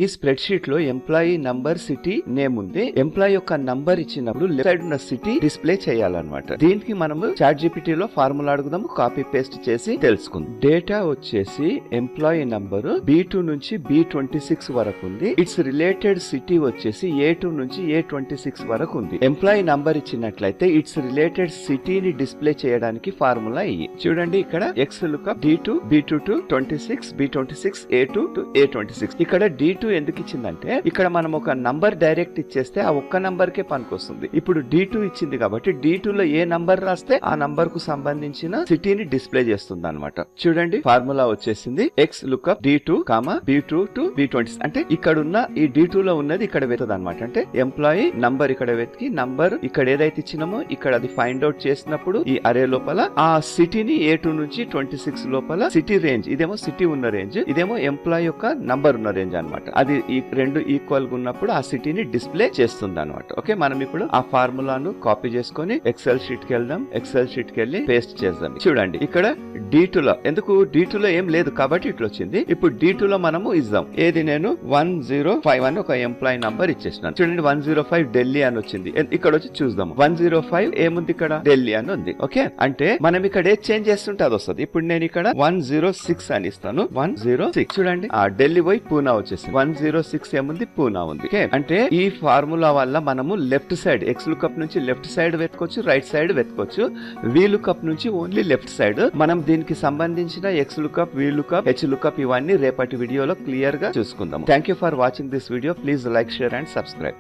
ఈ spread sheet లో employee number, city, name ఉంది. ఎంప్లాయీ యొక్క నంబర్ ఇచ్చినప్పుడు లెఫ్ట్ సైడ్ ఉన్న సిటీ డిస్ప్లే చేయాలన్నమాట. దీనికి మనము చాట్ జీపీటీ లో ఫార్ములా అడుగుదాము, కాపీ పేస్ట్ చేసి తెలుసుకుందాం. డేటా వచ్చేసి ఎంప్లాయీ నంబరు B2 నుంచి B26 వరకు ఉంది. ఇట్స్ రిలేటెడ్ సిటీ వచ్చేసి A2 నుంచి A26 వరకు ఉంది. ఎంప్లాయీ నంబర్ ఇచ్చినట్లయితే ఇట్స్ రిలేటెడ్ సిటీని డిస్ప్లే చేయడానికి ఫార్ములా ఇయ్యి. చూడండి ఇక్కడ X lookup D2 B2 to 26 B26 A2 to A26. ఇక్కడ D2 ఎందుకు ఇచ్చిందంటే ఇక్కడ మనం ఒక నంబర్ డైరెక్ట్ ఇచ్చేస్తే ఆ ఒక్క నంబర్ కే పనికొస్తుంది. ఇప్పుడు D2 ఇచ్చింది కాబట్టి D2 లో ఏ నంబర్ రాస్తే ఆ నంబర్ కు సంబంధించిన సిటీని డిస్ప్లే చేస్తుంది అన్నమాట. చూడండి ఫార్ములా వచ్చేసింది X lookup D2 B2 to B26. అంటే ఇక్కడ ఉన్న ఈ D2 లో ఉన్నది ఇక్కడ వెతది అనమాట. అంటే ఎంప్లాయీ నంబర్ ఇక్కడ వెతికి నంబర్ ఇక్కడ ఏదైతే ఇచ్చినామో ఇక్కడ అది ఫైండ్ అవుట్ చేసినప్పుడు ఈ అరే లోపల ఆ సిటీని A2 నుంచి 26 లోపల సిటీ రేంజ్, ఇదేమో సిటీ ఉన్న రేంజ్, ఇదేమో ఎంప్లాయీ యొక్క నంబర్ ఉన్న రేంజ్ అనమాట. అది ఈ రెండు ఈక్వల్ గా ఉన్నప్పుడు ఆ సిటీని డిస్ప్లే చేస్తుంది అనమాట. ఓకే, మనం ఇప్పుడు ఆ ఫార్ములాను కాపీ చేసుకొని ఎక్సెల్ షీట్ కి వెళ్దాం. ఎక్సెల్ షీట్ కి వెళ్ళి పేస్ట్ చేద్దాం. చూడండి ఇక్కడ D2 లో ఎందుకు D2 లో ఏం లేదు కాబట్టి ఇట్లా వచ్చింది. ఇప్పుడు D2 లో మనము ఇద్దాం. ఏది నేను 105 అని ఒక ఎంప్లాయీ నంబర్ ఇచ్చేసినాను. చూడండి 105 ఢిల్లీ అని వచ్చింది. ఇక్కడ వచ్చి చూద్దాం. 105 ఏముంది ఇక్కడ ఢిల్లీ అని ఉంది. ఓకే, అంటే మనం ఇక్కడ ఏది చేంజ్ చేస్తుంటే అది వస్తుంది. ఇప్పుడు నేను ఇక్కడ 106 అని ఇస్తాను. 106 చూడండి ఆ ఢిల్లీ పోయి పూనా వచ్చేసింది. 106 ఏముంది పూనా ఉంది. ఓకే, అంటే ఈ ఫార్ములా వల్ల మనము లెఫ్ట్ సైడ్ ఎక్స్ లుకప్ నుంచి లెఫ్ట్ సైడ్ వెతుకోవచ్చు, రైట్ సైడ్ వెతుకోవచ్చు. వి లుకప్ నుంచి ఓన్లీ లెఫ్ట్ సైడ్. మనం దీనికి సంబంధించిన X lookup, V lookup, H lookup ఇవన్నీ రేపటి వీడియోలో క్లియర్ గా చూసుకుందాం. Thank you for watching this video. Please like, share and subscribe.